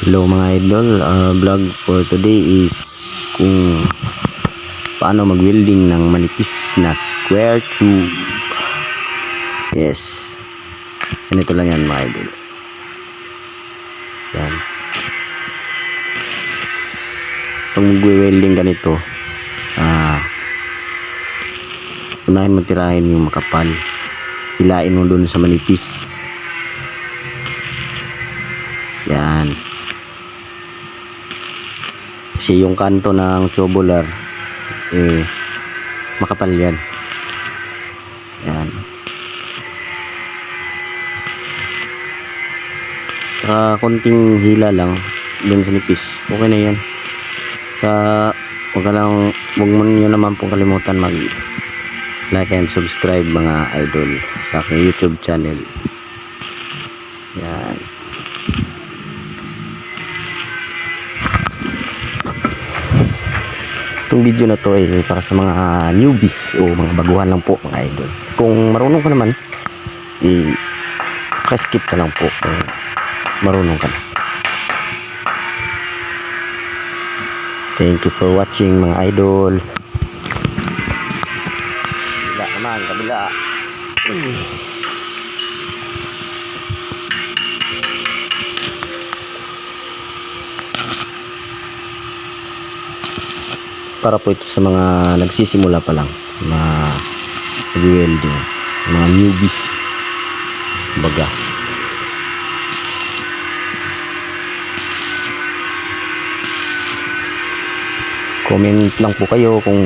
Hello mga idol, vlog for today is kung paano mag-welding ng manipis na square tube. Yes, ganito lang yan mga idol. Yan. Pag mag-welding ganito, unahin mo tirahin yung makapal, hilain mo dun sa manipis. Yan. Kasi yung kanto ng tubular makapal yan. Yan. Konting hila lang dun sa nipis, okay na yan. Huwag mo nyo naman pong kalimutan mag like and subscribe mga idol sa aking YouTube channel. Yan. Itong video na to ay para sa mga newbies o mga baguhan lang po mga idol. Kung marunong ka naman, skip ka lang po kung marunong ka na. Thank you for watching mga idol. Kabila naman, kabila. Para po ito sa mga nagsisimula pa lang na mag-welding, mga newbies baga. Comment lang po kayo kung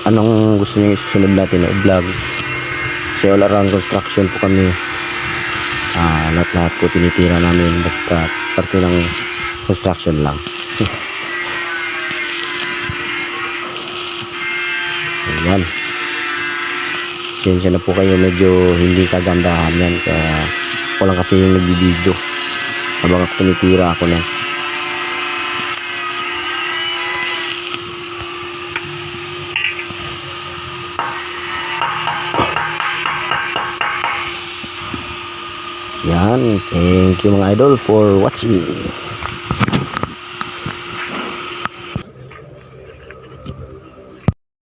anong gusto niyo isusunod natin na vlog, kasi all around construction po kami. Lahat po tinitira namin, basta parte ng construction lang. Ayan. Sensya na po kayo, medyo hindi kagandahan yan, kaya ako lang kasi yung nagbibideo habang ako tinitira ako na. Yan. Thank you mga idol for watching.